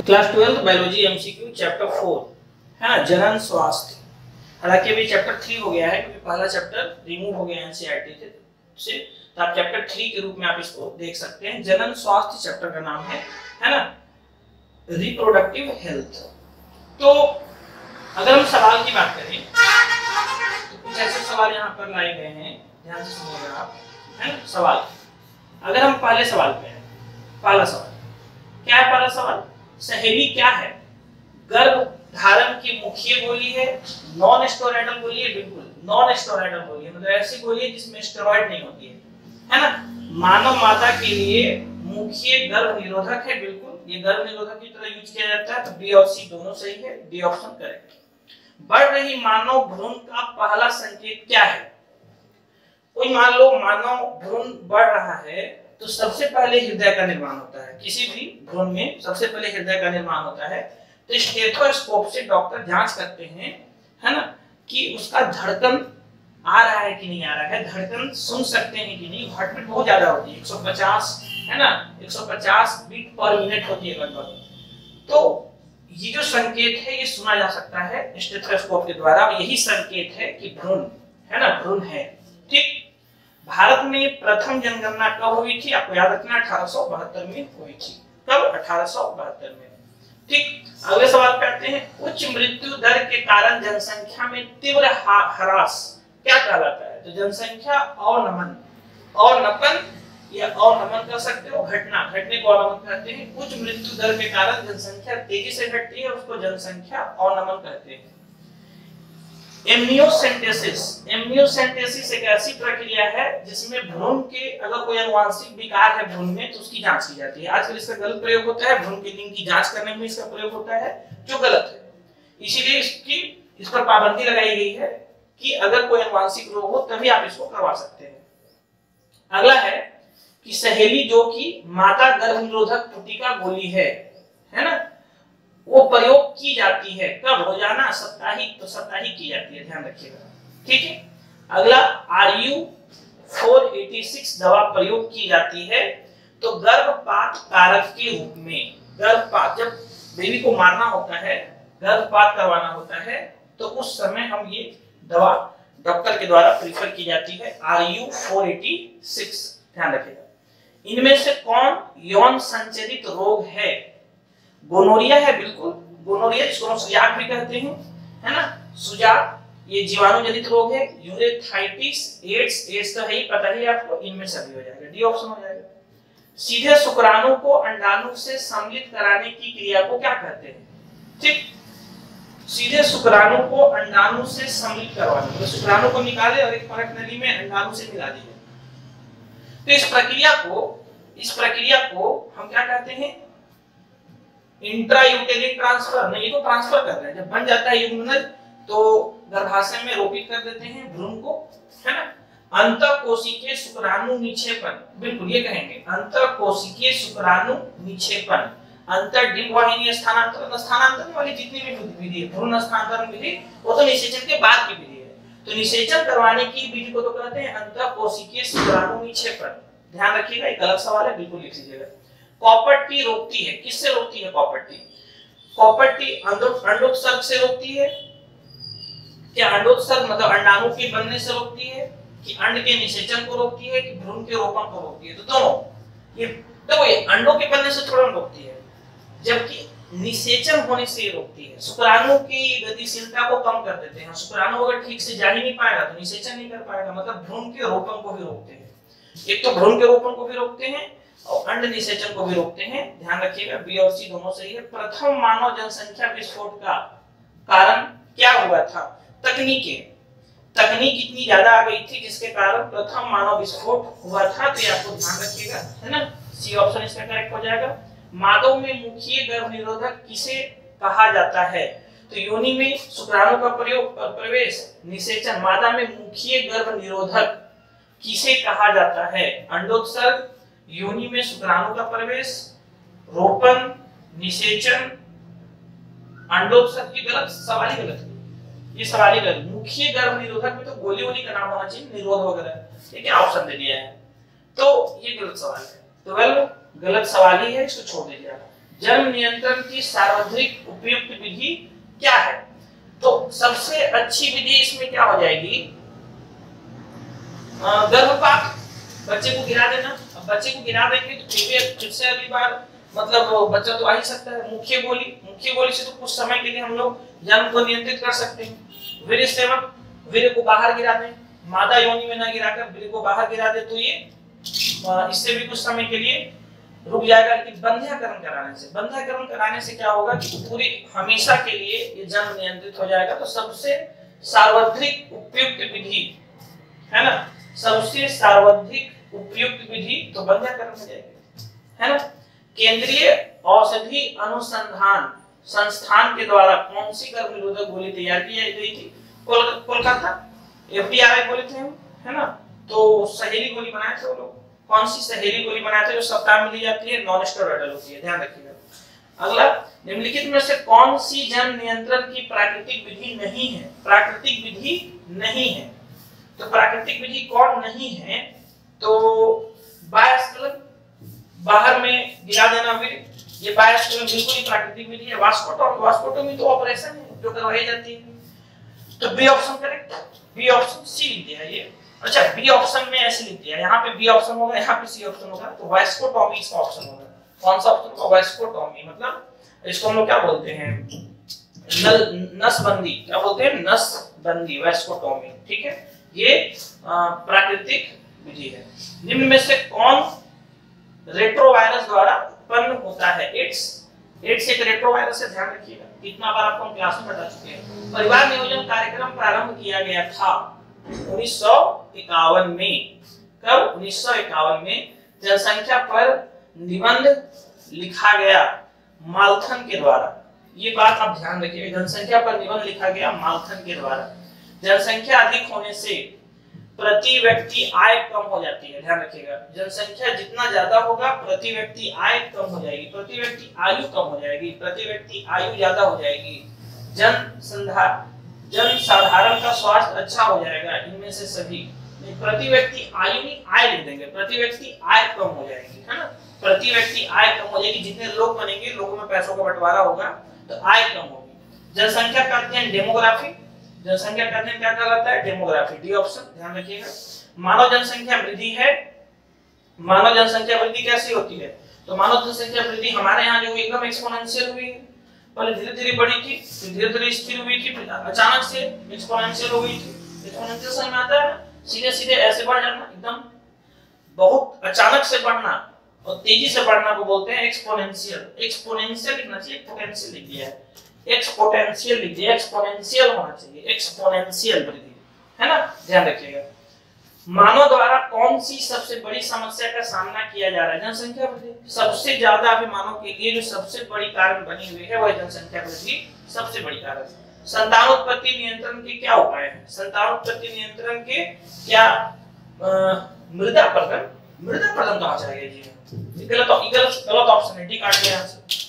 Class 12 biology MCQ chapter 4 है ना, जनन स्वास्थ्य। हालांकि अभी चैप्टर 3 हो गया है क्योंकि पहला चैप्टर रिमूव हो गया एनसीईआरटी से, तो आप चैप्टर 3 के रूप में आप इसको देख सकते हैं। जनन स्वास्थ्य चैप्टर का नाम है ना, रिप्रोडक्टिव हेल्थ। तो अगर हम सवाल की बात करें तो कुछ ऐसे सवाल यहाँ पर लाए गए हैं, ध्यान से सुनिएगा आप, है ना। सवाल, अगर हम पहले सवाल पे हैं, पहला सवाल क्या है? पहला सवाल, सहेली क्या है? गर्भ धारण की मुख्य गोली है, नॉन स्टेरॉयडल गोली है। बिल्कुल नॉन स्टेरॉयडल गोली है, मतलब ऐसी गोली है जिसमें स्टेरॉयड नहीं होती है ना। मानव माता के लिए मुख्य गर्भ निरोधक है। बिल्कुल ये गर्भ निरोधक की तरह यूज किया जाता है, तो बी और सी दोनों सही है, डी ऑप्शन करेक्ट। बढ़ रही मानव भ्रूण का पहला संकेत क्या है? कोई मान लो मानव भ्रूण बढ़ रहा है तो सबसे पहले हृदय का निर्माण होता है। किसी भी भ्रूण में सबसे पहले हृदय का निर्माण होता है, तो स्टेथोस्कोप से डॉक्टर जांच करते हैं, है ना, कि उसका धड़कन आ रहा है कि नहीं आ रहा है, धड़कन सुन सकते हैं कि नहीं। हार्ट बीट बहुत ज्यादा होती है, 150 है ना, 150 बीट पर मिनट होती है लगभग। तो ये जो संकेत है ये सुना जा सकता है स्टेथोस्कोप के द्वारा। यही संकेत है कि भ्रूण है ना, भ्रूण है। ठीक। भारत में प्रथम जनगणना कब हुई थी? आपको याद रखना 1872 में हुई थी। कब? 1872 में। ठीक। अगले सवाल पे आते हैं। उच्च मृत्यु दर के कारण जनसंख्या में तीव्र ह्रास क्या कहलाता है? तो जनसंख्या अवनमन, अवनपन या अवनमन कर सकते हो, घटना, घटने को अवनमन कहते हैं। उच्च मृत्यु दर के कारण जनसंख्या तेजी से घटती है, उसको जनसंख्या अवनमन कहते हैं। एम्नियोसेंटेसिस, एम्नियोसेंटेसिस एक ऐसी प्रक्रिया है जिसमें भ्रूण के अगर कोई अनुवांशिक विकार है भ्रूण में तो उसकी जांच की जाती है। आजकल इसका गलत प्रयोग होता है, भ्रूण के लिंग की जांच करने में इसका प्रयोग होता है, जो गलत है। इसीलिए इस पर पाबंदी लगाई गई है कि अगर कोई अनुवांशिक रोग हो तभी आप इसको करवा सकते हैं। अगला है कि सहेली जो कि माता गर्भ निरोधक पुटिका गोली है ना, वो प्रयोग की जाती है कब? रोजाना, साप्ताहिक, तो साप्ताहिक की जाती है, ध्यान रखिएगा। ठीक है। अगला RU 486 दवा प्रयोग की जाती है तो गर्भपात कारक के रूप में। गर्भपात, जब बेबी को मारना होता है, गर्भपात करवाना होता है, तो उस समय हम ये दवा डॉक्टर के द्वारा प्रेफर की जाती है, RU 486, ध्यान रखिएगा। इनमें से कौन यौन संचरित रोग है? गोनोरिया है। बिल्कुल गोनोरिया, जिसको हम सुजाक भी कहते हैं, है ना, सुजाक, ये जीवाणु जनित रोग है। यूरेथाइटिस, एड्स तो है ही, पता ही आपको, इनमें सभी हो जाएगा, डी ऑप्शन हो जाएगा। सीधे शुक्राणु को अंडाणु से सम्मिलित कराने की क्रिया को क्या कहते हैं? ठीक, सीधे शुक्राणु को अंडाणु से सम्मिलित करवाना, मतलब शुक्राणु को निकाले और एक परत नली में अंडाणु से मिला दिए। तो इस प्रक्रिया को हम क्या कहते हैं? Intrauterine transfer. नहीं, तो ट्रांसफर कर रहे हैं, जब बन जाता है युग्मनज तो गर्भाशय में रोपित कर देते हैं भ्रूण को, है ना। अंतःकोशिकीय शुक्राणु निक्षेपण, बिल्कुल ये कहेंगे, अंतःकोशिकीय शुक्राणु निक्षेपण, अंतःडिंबवाहिनी स्थानांतरण, स्थानांतरण वाली जितनी भी विधि है, भ्रूण स्थानांतरण विधि, वो तो निषेचन के बाद की विधि है। तो निषेचन करवाने की विधि को तो कहते हैं अंतःकोशिकीय शुक्राणु निक्षेपण। ध्यान रखिएगा, एक अलग सवाल है, बिल्कुल लिख लीजिएगा। कॉपर टी रोकती है, किससे रोकती है कॉपर टी? कॉपर टी अंडोत्सर्ग से रोकती है। क्या अंडोत्सर्ग मतलब अंडाणु के बनने से रोकती है, कि अंड के निषेचन को रोकती है, कि भ्रूण के रोपण को रोकती है? तो दोनों। ये देखो, ये अंडों के बनने से थोड़ा रोकती है, जबकि निषेचन होने से रोकती है। शुक्राणु की गतिशीलता को कम कर देते हैं। शुक्राणु अगर ठीक से जा ही नहीं पाएगा तो निषेचन नहीं कर पाएगा, मतलब भ्रूण के रोपण को भी रोकते हैं। एक तो भ्रूण के रोपण को भी रोकते हैं और अंड निषेचन को भी रोकते हैं, ध्यान रखिएगा, बी और सी दोनों सही है। प्रथम मानव जनसंख्या विस्फोट का कारण क्या हुआ था? तकनीक इतनी ज्यादा आ गई थी जिसके कारण प्रथम मानव विस्फोट हुआ था, तो ये आपको ध्यान रखिएगा, है ना। सी ऑप्शन इसका करेक्ट हो जाएगा। मादों में मुख्य गर्भ निरोधक किसे कहा जाता है? तो योनि में शुक्राणु का प्रवेश, निषेचन। मादा में मुख्य गर्भ निरोधक किसे कहा जाता है? अंडोत्सर्ग, योनि में शुक्राणु का प्रवेश, रोपण, निषेचन, अंडोत्सर्ग। की गलत, सवाल ही गलत है, ये सवाल ही गलत। मुख्य गर्भ निरोधक में तो गोली वोली का नाम होना चाहिए, निरोध वगैरह, ठीक है, ऑप्शन दे दिया है, तो ये गलत सवाल है। तो वेल गलत सवाल ही है, इसको छोड़ दीजिए। जन्म नियंत्रण की सार्वत्रिक उपयुक्त विधि क्या है? तो सबसे अच्छी विधि इसमें क्या हो जाएगी? गर्भपात, बच्चे को गिरा देना। अब बच्चे को गिरा देंगे तो फिर से अगली बार मतलब बच्चा तो आ ही सकता है। मुख्य गोली से तो कुछ समय के लिए हम लोग जन्म को नियंत्रित कर सकते हैं। वीर्य सेवक, वीर्य को बाहर गिरा दें, मादा योनि में ना गिराकर वीर्य को बाहर गिरा दे तो ये इससे भी कुछ समय के लिए रुक जाएगा। लेकिन बंध्याकरण कराने से क्या होगा कि पूरी हमेशा के लिए ये जन्म नियंत्रित हो जाएगा। तो सबसे सार्वत्रिक उपयुक्त विधि है ना, सबसे सार्वत्रिक उपयुक्त विधि तो बंध्याकरण हो जाएगी, है ना। केंद्रीय औषधि अनुसंधान संस्थान के द्वारा कौन सी गर्भ निरोधक गोली तैयार की गई थी? कोलकाता एफडीआरआई बोले थे हम, है ना। तो सहेली गोली बनाए थे वो लोग। कौन सी सहेली गोली बनाए थे? जो सप्ताह में ली जाती है, नॉन स्टेरॉइडल होती है, ध्यान रखिएगा। अगला, निम्नलिखित में से कौन सी जन्म नियंत्रण की प्राकृतिक विधि नहीं है? प्राकृतिक विधि नहीं है, तो प्राकृतिक विधि कौन नहीं है? तो बायस्कलन, बाहर में गिरा देना वीर्य, ये बायस्कलन बिल्कुल ही प्राकृतिक विधि है। वास्कोटोमी तो ऑपरेशन है जो करवाई जाती है। तो B option correct, B option C लिख दिया ये। अच्छा, बी ऑप्शन में ऐसे लिख दिया, यहाँ पे बी ऑप्शन होगा, यहाँ पे सी ऑप्शन होगा, तो वास्कोटोमी इसका ऑप्शन होगा। कौन सा ऑप्शन होगा? वास्कोटोमी, मतलब इसको हम लोग क्या बोलते हैं? नसबंदी, क्या बोलते हैं? नसबंदी, वास्कोटोमी, ठीक है। ये प्राकृतिक विधि है। निम्न में से कौन रेट्रोवायरस द्वारा उत्पन्न होता है? एड्स एक रेट्रोवायरस है, ध्यान रखिएगा। कितना बार आपको हम क्लास में बता चुके हैं। परिवार नियोजन कार्यक्रम प्रारंभ किया गया था 1951 में। कब? 1951 में। जनसंख्या पर निबंध लिखा गया माल्थन के द्वारा। ये बात आप ध्यान रखिएगा, जनसंख्या पर निबंध लिखा गया माल्थन के द्वारा। जनसंख्या अधिक होने से प्रति व्यक्ति आय कम हो जाती है, ध्यान रखिएगा। जनसंख्या जितना ज्यादा होगा प्रति व्यक्ति आय कम हो जाएगी, प्रति व्यक्ति आयु कम हो जाएगी, प्रति व्यक्ति आयु ज्यादा हो जाएगी। जन साधारण का स्वास्थ्य अच्छा हो जाएगा। इनमें से सभी प्रति व्यक्ति आयु नहीं, आय लिख देंगे, प्रति व्यक्ति आय कम हो जाएगी, है ना। प्रति व्यक्ति आय कम हो जाएगी, जितने लोग बनेंगे लोगों में पैसों का बंटवारा होगा तो आय कम होगी। जनसंख्या का अध्ययन डेमोग्राफी, जनसंख्या का अध्ययन क्या कहलाता है? डेमोग्राफी, डी ऑप्शन, ध्यान रखिएगा। मानव जनसंख्या वृद्धि है। मानव जनसंख्या वृद्धि कैसी होती है? तो मानव जनसंख्या वृद्धि हमारे यहाँ जो एकदम एक्सपोनेंशियल हुई है, पहले धीरे-धीरे बढ़ी थी, फिर धीरे-धीरे स्थिर हुई थी, फिर अचानक से एक्सपोनेंशियल हो गई थी। एक्सपोनेंशियल समझ में आता है ना? सीधे-सीधे ऐसे बढ़ जाना, एकदम बहुत अचानक से बढ़ना और तेजी से बढ़ना को बोलते हैं एक्सपोनेंशियल। एक्सपोनेंशियल लिखना चाहिए, पोटेंशियल लिख दिया है, एक्सपोनेंशियल लिख दिया, एक्सपोनेंशियल होना चाहिए, एक्सपोनेंशियल वृद्धि, है ना, ध्यान रखिएगा। मानव द्वारा कौन सी सबसे बड़ी समस्या का सामना किया जा रहा है? जनसंख्या वृद्धि। सबसे ज्यादा अभी मानव के लिए जो सबसे बड़ी कारण बनी हुई है वह जनसंख्या वृद्धि सबसे बड़ी कारण। संतानोत्पत्ति नियंत्रण के क्या उपाय हैं? संतानोत्पत्ति नियंत्रण के क्या? मृदा प्रदन कहा जाएगा जी, गलत ऑप्शन है, डी काट दिया यहाँ से।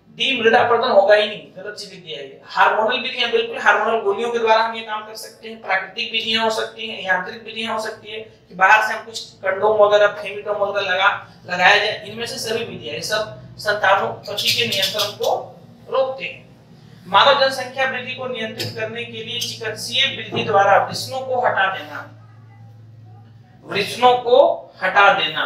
डी मृदा प्रदन होगा ही नहीं, गलत चीज लिख दिया है। हार्मोनल विधियां, बिल्कुल हार्मोनल गोलियों के द्वारा हम ये काम कर सकते हैं। प्राकृतिक विधियां हो सकती हैं, यांत्रिक विधियां हो सकती है कि बाहर से हम कुछ कंडोम वगैरह, फेमिडोम वगैरह लगाया जाए। इनमें से सभी विधियां, ये सब संतानोत्पत्ति के नियंत्रण को रोकते हैं। मानव जनसंख्या वृद्धि को नियंत्रित करने के लिए चिकित्सीय विधि द्वारा वृषणों को हटा देना, वृषणों को हटा देना।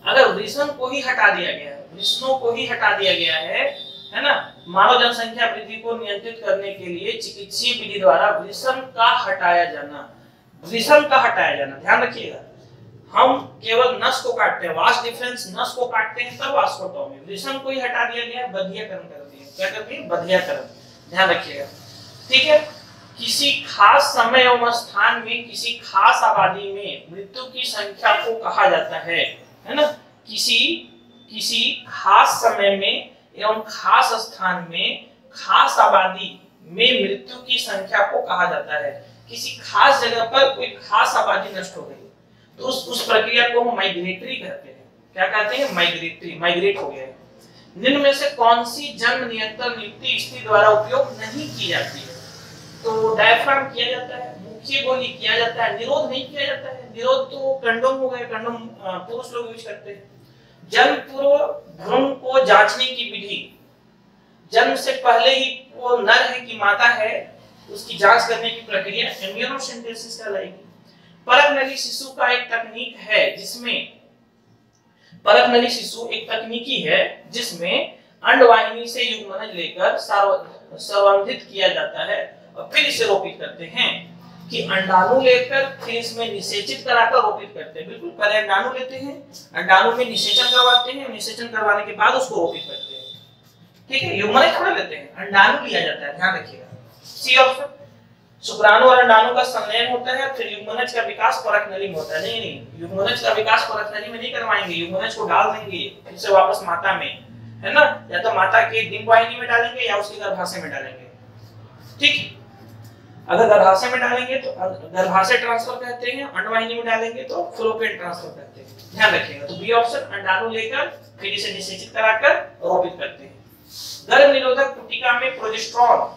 अगर वृषण को ही हटा दिया गया है, वृषणों को ही हटा दिया गया है ना, मानव जनसंख्या वृद्धि को नियंत्रित करने के लिए चिकित्सीय विधि द्वारा वृषण का हटाया जाना, वृषण का हटाया जाना, ध्यान रखिएगा। हम केवल नस को काटते हैं, वास्ट डिफरेंस, नस को काटते हैं तब वास्कोटोमी। वृषण को ही हटा दिया गया, बधियाकरण कर दिया। क्या करते हैं? बधियाकरण, ध्यान रखिएगा, ठीक है। किसी खास समय एवं स्थान में किसी खास आबादी में मृत्यु की संख्या को कहा जाता है ना। किसी खास समय में एवं खास स्थान में खास आबादी में मृत्यु की संख्या को कहा जाता है। किसी खास जगह पर कोई खास आबादी नष्ट हो गई तो उस प्रक्रिया को हम माइग्रेटरी कहते हैं। क्या कहते हैं? माइग्रेटरी, माइग्रेट हो गया है। निम्न में से कौन सी जन्म नियंत्रण युक्ति स्त्री द्वारा उपयोग नहीं की जाती है? तो डायफ्राम किया जाता है, मुख्य गोली किया जाता है, निरोध नहीं किया जाता है। निरोध तो कंडोम हो गए, कंडोम पुरुष लोग यूज करते हैं। जन्म पूर्व भ्रूण को जांचने की विधि जन्म से पहले ही वो नर है कि मादा है उसकी जांच करने की प्रक्रिया एम्ब्रियोसेंटेसिस कहलाएगी। परक नली शिशु का एक तकनीक है जिसमें परक नली शिशु एक तकनीकी है जिसमें अंडवाहिनी से युग्मनज लेकर संवर्धित किया जाता है और फिर इसे रोपित करते हैं कि अंडाणु लेकर फिर इसमें निषेचित कराकर रोपित करते हैं। बिल्कुल, पहले अंडाणु लेते हैं, अंडाणु में निषेचन करवाते हैं, निषेचन करवाने के बाद उसको रोपित करते हैं। ठीक है, युग्मनज थोड़ा लेते हैं, अंडाणु लिया जाता है, ध्यान रखिएगा। सी ऑप्शन, शुक्राणु और अंडाणु का संलयन होता है, फिर युग्मनज का विकास परक नली में होता है। नहीं, युग्मनज का विकास परक नली में नहीं करवाएंगे, युग्मनज को डाल देंगे फिर से वापस माता में, है ना, या तो माता के डिंबवाहिनी में डालेंगे या उसके गर्भाशय में डालेंगे। ठीक, अगर गर्भाशय में डालेंगे तो गर्भाशय ट्रांसफर कहते हैं, अंडवाहिनी में डालेंगे तो फ्लोपियन ट्रांसफर कहते हैं, ध्यान रखिएगा। तो बी ऑप्शन, अंडाणु लेकर फिर इसे निषेचित कराकर रोपित करते हैं। गर्भ निरोधक कुटिका में प्रोजेस्टेरोन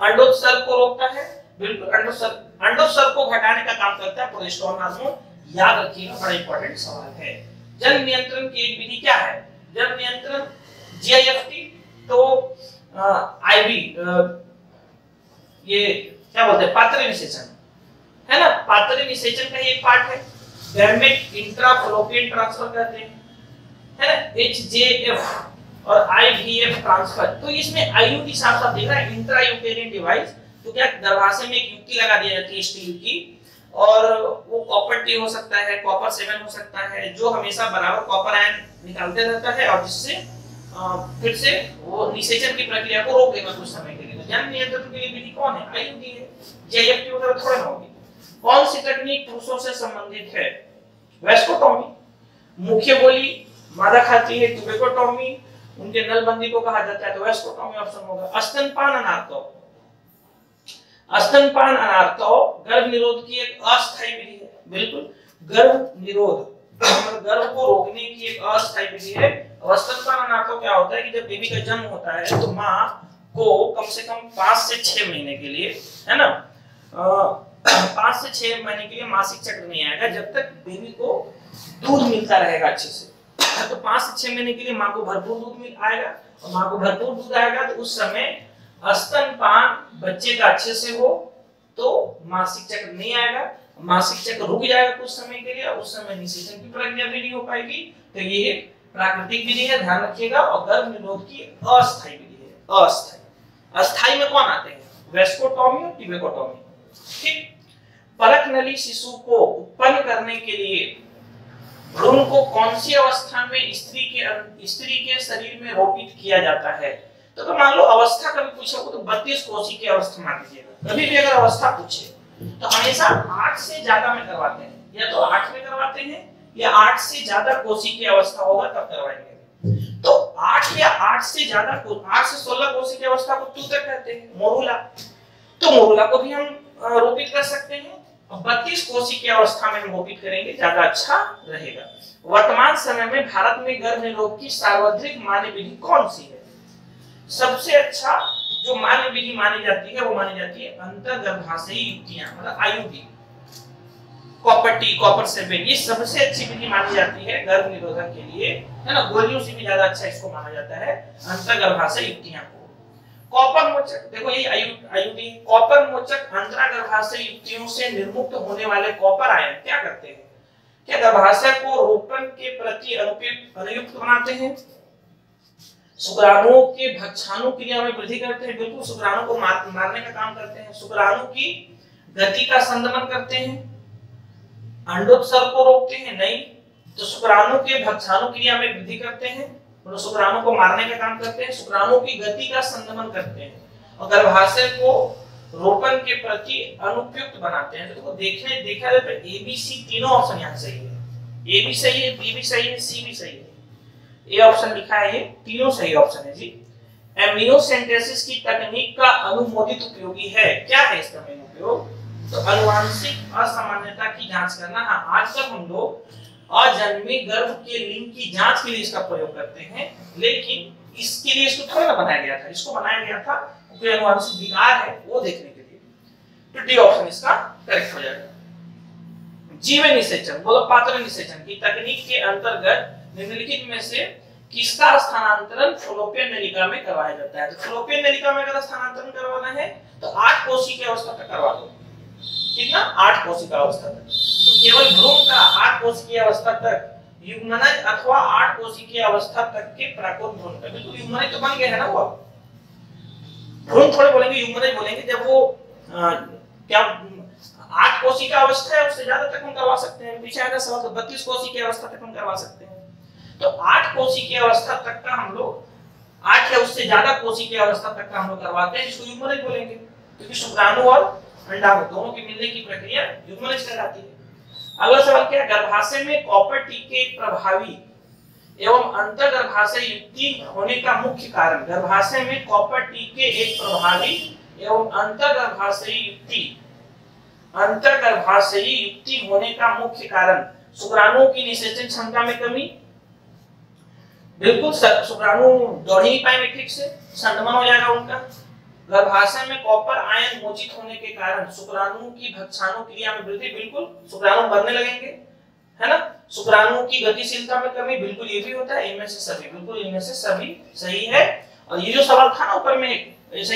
अंडोत्सर्ग को रोकता है। बिल्कुल, अंडोत्सर्ग को घटाने का काम करता है प्रोजेस्टेरोन हार्मोन, याद रखिएगा, बड़ा इंपॉर्टेंट सवाल है। जन्म नियंत्रण की एक विधि क्या है? जन्म नियंत्रण जीआईएफटी, तो आईवी, ये क्या बोलते हैं, पात्र निषेचन, है ना, पात्र निषेचन का ही एक पार्ट है। गैमेट इंट्राफलोपियन ट्रांसफर कहते हैं, है ना, एचजेएफ और आईवीएफ ट्रांसफर। तो इसमें आईयूडी साफ साफ दिख रहा है, इंट्रा यूकेरियन डिवाइस। तो क्या गर्भाशय में एक युक्ति लगा दी जाती है स्टील की, और वो कॉपर टी हो सकता है, कॉपर 7 हो सकता है, जो हमेशा बराबर कॉपर आयन निकालते रहता है और जिससे फिर से वो निषेचन की प्रक्रिया को रोक देगा कुछ समय के लिए। तो जन्म नियंत्रण के लिए विधि कौन है? आईयूडी है, जेएफटी वगैरह थोड़ा ना होगी। कौन सी तकनीक पुरुषों से संबंधित है? वेस्कोटॉमी, मुख्य गोली मादा खाती है, ट्यूबेकोटॉमी उनके नलबंदी को कहा जाता है, तो वेस्कोटॉमी ऑप्शन होगा। स्तनपान अनार्तव, स्तनपान अनार्तव गर्भ निरोध की एक अस्थायी विधि है। बिल्कुल, गर्भ निरोध गर्भ को रोकने की एक अस्थायी विधि है। स्तनपान अनार्तव क्या होता है कि जब बेबी का जन्म होता है तो माँ को कम से कम 5 से 6 महीने के लिए, है ना, 5 से 6 महीने के लिए मासिक चक्र नहीं आएगा जब तक बेबी को दूध मिलता रहेगा अच्छे से। तो 5 से 6 महीने के लिए माँ को भरपूर दूध मिल आएगा, और माँ को भरपूर दूध आएगा तो उस समय स्तनपान बच्चे का अच्छे से हो तो मासिक चक्र नहीं आएगा, मासिक चक्र रुक जाएगा कुछ समय के लिए, और उस समय निषेचन की प्रक्रिया भी नहीं हो पाएगी। तो ये प्राकृतिक विधि है, ध्यान रखिएगा, और गर्भ निरोध की अस्थायी विधि है। अस्थायी, अस्थायी में कौन आते हैं? वेस्कोटॉमी और ट्यूबेकोटॉमी। ठीक, परक नली शिशु को उत्पन्न करने के लिए भ्रूण को कौन सी अवस्था में स्त्री के शरीर में रोपित किया जाता है? तो मान लो अवस्था कभी पूछा हो तो 32 कोशिका की अवस्था मान लीजिएगा। कभी भी अगर अवस्था पूछे तो हमेशा 8 से ज्यादा में करवाते हैं, या तो 8 में करवाते हैं या 8 से ज्यादा कोशिका की अवस्था होगा तब करवाएंगे। तो 8 या 8 से ज्यादा, 8 से 16 कोशिका की अवस्था को तूतक कहते हैं, मोरुला। तो मोरुला को भी हम रोपित कर सकते हैं, और 32 कोशिका की अवस्था में हम रोपित करेंगे, ज्यादा अच्छा रहेगा। वर्तमान समय में भारत में गर्भ निरोध की सार्वत्रिक मान्य विधि कौन सी है? सबसे अच्छा जो मान्य विधि मानी जाती है वो मानी जाती है अंतर्गर्भाशयी युक्तियां, मतलब आईयूडी, कॉपर टी, कॉपर 7, ये सबसे अच्छी विधि मानी जाती है गर्भ निरोधक के लिए, है ना। गोलियों से भी ज्यादा अच्छा इसको माना जाता है अंतर्गर्भाशयी युक्तियां को। कॉपर मोचक, देखो ये आईयूडी, कॉपर मोचक अंतर्गर्भाशयी युक्तियों से निर्मुक्त होने वाले कॉपर आयन क्या करते हैं? क्या गर्भाशय को रोपण के प्रति अनुयुक्त बनाते हैं, शुक्राणुओं के भक्षाणु क्रिया में वृद्धि करते हैं, बिल्कुल शुक्राणु को मारने का काम करते हैं, शुक्राणु की गति का संदमन करते हैं, अंडोत्सर्ग को रोकते हैं, नहीं, तो शुक्राणु के भक्षाणु क्रिया में वृद्धि करते हैं, मतलब शुक्राणु को मारने का काम करते हैं, शुक्राणु की गति का संदमन करते हैं, और गर्भाशय को रोपण के प्रति अनुपयुक्त बनाते हैं। तो देखा जाए तो ए बी सी तीनों ऑप्शन यहाँ सही है, ए भी सही है, बी भी सही है, सी भी सही है, ए ऑप्शन लिखा है, ये तीनों सही ऑप्शन है जी। एम्नियोसेंटेसिस की तकनीक का अनुमोदित उपयोगी है, क्या है इसका मेन उपयोग? तो अनुवांशिक असामान्यता की जांच करना। हाँ, आजकल हम लोग अजन्मे गर्भ के लिंग की जांच के लिए इसका प्रयोग करते हैं, लेकिन इसके लिए इसको थोड़ा ना बनाया गया था, इसको बनाया गया था क्योंकि अनुवांशिक विकार है वो देखने के लिए। तो डी ऑप्शन इसका करेक्ट हो जाएगा। जीव निषेचन, बोलो पात्र निषेचन की तकनीक के अंतर्गत निम्नलिखित में से किसका स्थानांतरण फलोपियन नलिका में करवाया जाता है। तो फलोपियन नलिका में अगर स्थानांतरण करवाना है तो 8 कोशिकीय अवस्था तक करवा दो, ठीक ना, 8 कोशिका अवस्था तक। तो केवल भ्रूण का 8 कोशिकीय अवस्था तक, युग्मनज अथवा 8 कोशिकीय अवस्था तक के प्राकोट भ्रूण का, बिल्कुल युग्मनज तो बन गया है ना वो। भ्रूण थोड़े बोलेंगे, युग्मनज बोलेंगे जब वो क्या 8 कोशिका अवस्था है उससे ज्यादा तक हम करवा सकते हैं। पीछे आएगा सवाल, तो 32 कोशिकीय अवस्था तक हम करवा सकते हैं। तो 8 कोशिकीय अवस्था तक का हम लोग 8 या उससे ज्यादा कोशिकीय अवस्था तक का हम लोग करवाते हैं, जिसको युग्मनज बोलेंगे, क्योंकि शुक्राणु और अंडाणु दोनों के मिलने की प्रक्रिया युग्मनज कहलाती है। अगला सवाल क्या है, गर्भाशय में कॉपर टी के प्रभावी एवं अंतर्गर्भाशय युक्ति होने का मुख्य कारण। गर्भाशय में कॉपर टी के एक प्रभावी एवं अंतर्गर्भाशयी युक्ति होने का मुख्य कारण शुक्राणुओं की निषेचन क्षमता में कमी। बिल्कुल, शुक्राणु दौड़ ही नहीं पाएंगे ठीक से, संक्रमण हो जाएगा उनका। गर्भाशय में कॉपर आयन मोचित होने के कारण शुक्राणुओं की भक्षाणु क्रिया में वृद्धि, बिल्कुल शुक्राणु मरने लगेंगे, है ना। शुक्राणुओं की गतिशीलता में कमी, बिल्कुल ये भी होता है। इनमें से सभी, बिल्कुल इनमें से सभी सही है। और ये जो सवाल था ना ऊपर में, सही